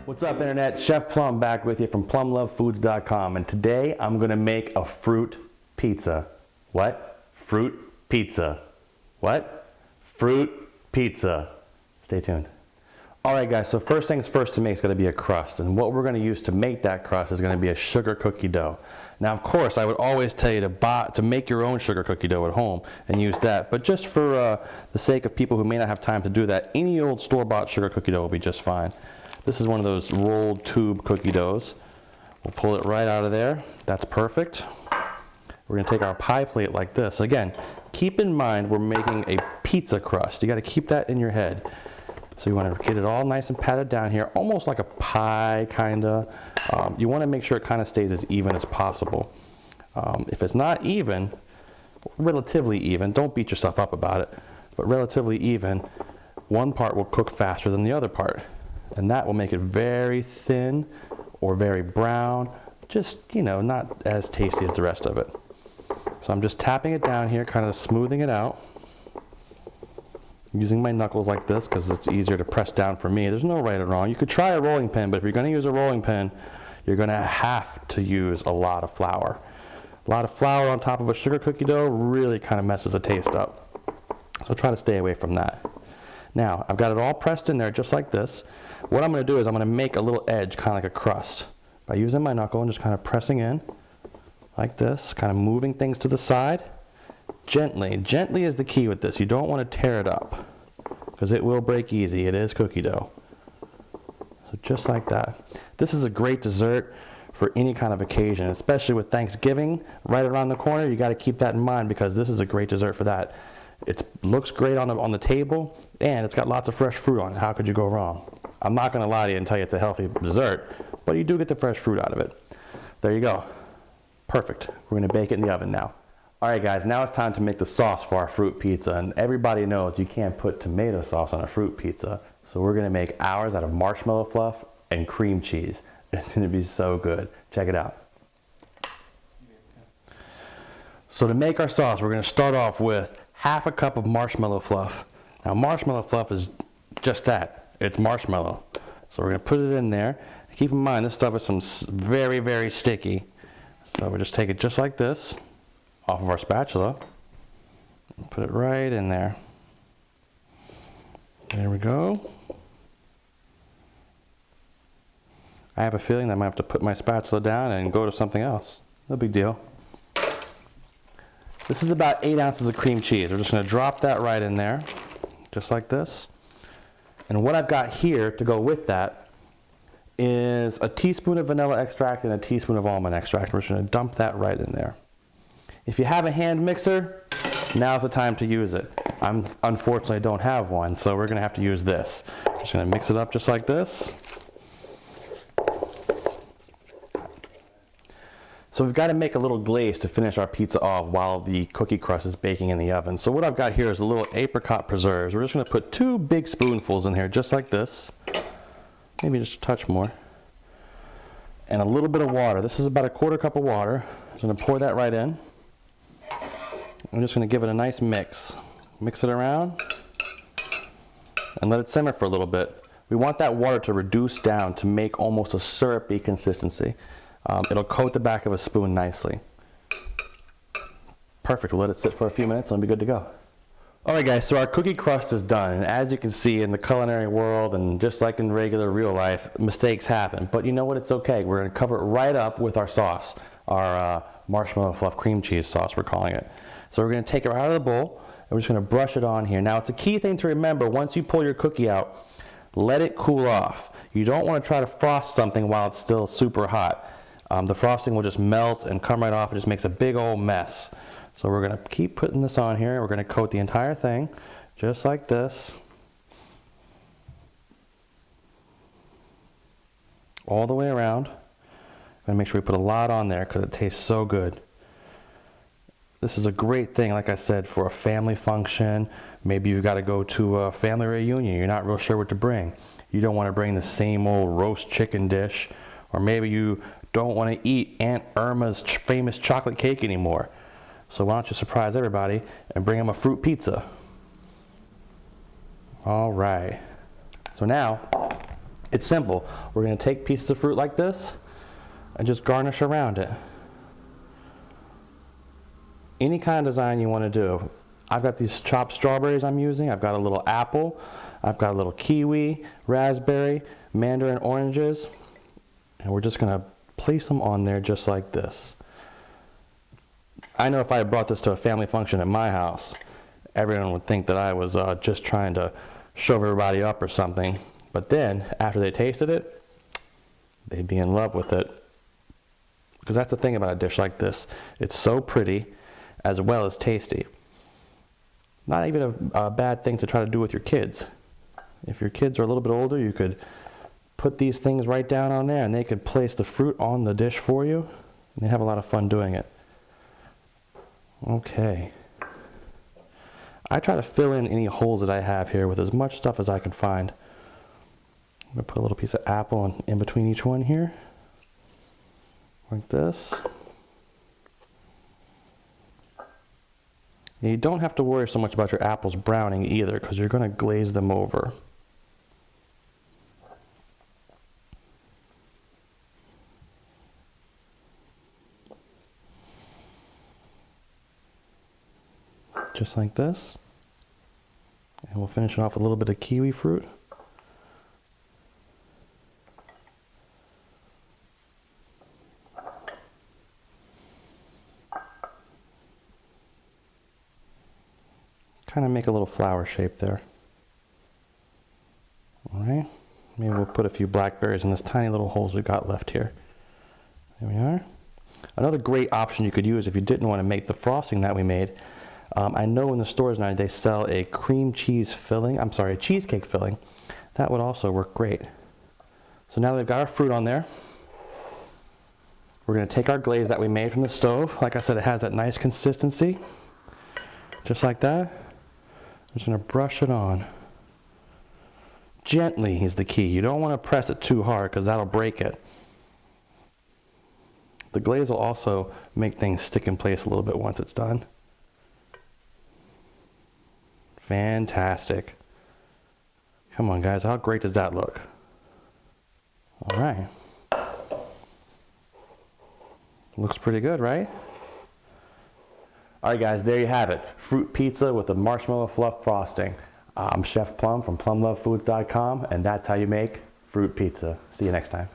What's up, Internet? Chef Plum back with you from plumlovefoods.com, and today I'm going to make a fruit pizza. What? Fruit pizza. What? Fruit pizza. Stay tuned. Alright guys, so first things first to make is going to be a crust, and what we're going to use to make that crust is going to be a sugar cookie dough. Now of course I would always tell you to make your own sugar cookie dough at home and use that, but just for the sake of people who may not have time to do that, any old store-bought sugar cookie dough will be just fine. This is one of those rolled tube cookie doughs. We'll pull it right out of there. That's perfect. We're going to take our pie plate like this. Again, keep in mind we're making a pizza crust. You got to keep that in your head. So you want to get it all nice and patted down here, almost like a pie kind of. You want to make sure it kind of stays as even as possible. If it's not even, relatively even, don't beat yourself up about it, but relatively even, one part will cook faster than the other part. And that will make it very thin or very brown, just, you know, not as tasty as the rest of it. So I'm just tapping it down here, kind of smoothing it out. Using my knuckles like this because it's easier to press down for me. There's no right or wrong. You could try a rolling pin, but if you're going to use a rolling pin, you're going to have to use a lot of flour. A lot of flour on top of a sugar cookie dough really kind of messes the taste up. So try to stay away from that. Now, I've got it all pressed in there just like this. What I'm going to do is I'm going to make a little edge, kind of like a crust, by using my knuckle and just kind of pressing in like this, kind of moving things to the side. Gently. Gently is the key with this. You don't want to tear it up because it will break easy. It is cookie dough. So just like that. This is a great dessert for any kind of occasion, especially with Thanksgiving right around the corner. You got to keep that in mind because this is a great dessert for that. It looks great on the table, and it's got lots of fresh fruit on it. How could you go wrong? I'm not going to lie to you and tell you it's a healthy dessert, but you do get the fresh fruit out of it. There you go. Perfect. We're going to bake it in the oven now. Alright guys, now it's time to make the sauce for our fruit pizza, and everybody knows you can't put tomato sauce on a fruit pizza, so we're going to make ours out of marshmallow fluff and cream cheese. It's going to be so good. Check it out. So to make our sauce, we're going to start off with half a cup of marshmallow fluff. Now marshmallow fluff is just that. It's marshmallow. So we're going to put it in there. Keep in mind this stuff is very, very sticky. So we just take it just like this off of our spatula and put it right in there. There we go. I have a feeling that I might have to put my spatula down and go to something else. No big deal. This is about 8 ounces of cream cheese. We're just going to drop that right in there, just like this. And what I've got here to go with that is a teaspoon of vanilla extract and a teaspoon of almond extract. We're just going to dump that right in there. If you have a hand mixer, now's the time to use it. I unfortunately don't have one, so we're going to have to use this. Just going to mix it up just like this. So we've got to make a little glaze to finish our pizza off while the cookie crust is baking in the oven. So what I've got here is a little apricot preserves. We're just going to put 2 big spoonfuls in here just like this. Maybe just a touch more. And a little bit of water. This is about a 1/4 cup of water. I'm going to pour that right in. I'm just going to give it a nice mix. Mix it around and let it simmer for a little bit. We want that water to reduce down to make almost a syrupy consistency. It'll coat the back of a spoon nicely. Perfect. We'll let it sit for a few minutes and it'll be good to go. Alright guys, so our cookie crust is done, and as you can see in the culinary world and just like in regular real life, mistakes happen. But you know what? It's okay. We're going to cover it right up with our sauce, our marshmallow fluff cream cheese sauce we're calling it. So we're going to take it out of the bowl and we're just going to brush it on here. Now it's a key thing to remember, once you pull your cookie out, let it cool off. You don't want to try to frost something while it's still super hot. The frosting will just melt and come right off. It just makes a big old mess. So we're going to keep putting this on here. We're going to coat the entire thing just like this. All the way around. And make sure we put a lot on there because it tastes so good. This is a great thing, like I said, for a family function. Maybe you've got to go to a family reunion. You're not real sure what to bring. You don't want to bring the same old roast chicken dish. Or maybe you don't want to eat Aunt Irma's famous chocolate cake anymore. So why don't you surprise everybody and bring them a fruit pizza? All right. So now It's simple. We're going to take pieces of fruit like this and just garnish around it. Any kind of design you want to do. I've got these chopped strawberries I'm using. I've got a little apple. I've got a little kiwi, raspberry, mandarin oranges. And we're just going to place them on there just like this. I know if I had brought this to a family function at my house, everyone would think that I was just trying to shove everybody up or something. But then, after they tasted it, they'd be in love with it. Because that's the thing about a dish like this. It's so pretty, as well as tasty. Not even a bad thing to try to do with your kids. If your kids are a little bit older, you could put these things right down on there and they could place the fruit on the dish for you. And they have a lot of fun doing it. Okay. I try to fill in any holes that I have here with as much stuff as I can find. I'm going to put a little piece of apple in between each one here. Like this. And you don't have to worry so much about your apples browning either, because you're going to glaze them over. Just like this. And we'll finish it off with a little bit of kiwi fruit. Kind of make a little flower shape there. Alright, maybe we'll put a few blackberries in this tiny little holes we got left here. There we are. Another great option you could use if you didn't want to make the frosting that we made. I know in the stores now they sell a cream cheese filling, a cheesecake filling. That would also work great. So now that we've got our fruit on there, we're going to take our glaze that we made from the stove. Like I said, it has that nice consistency. Just like that. I'm just going to brush it on. Gently is the key. You don't want to press it too hard because that'll break it. The glaze will also make things stick in place a little bit once it's done. Fantastic. Come on guys, how great does that look? All right. Looks pretty good, right? All right guys, there you have it. Fruit pizza with the marshmallow fluff frosting. I'm Chef Plum from plumlovefoods.com, and that's how you make fruit pizza. See you next time.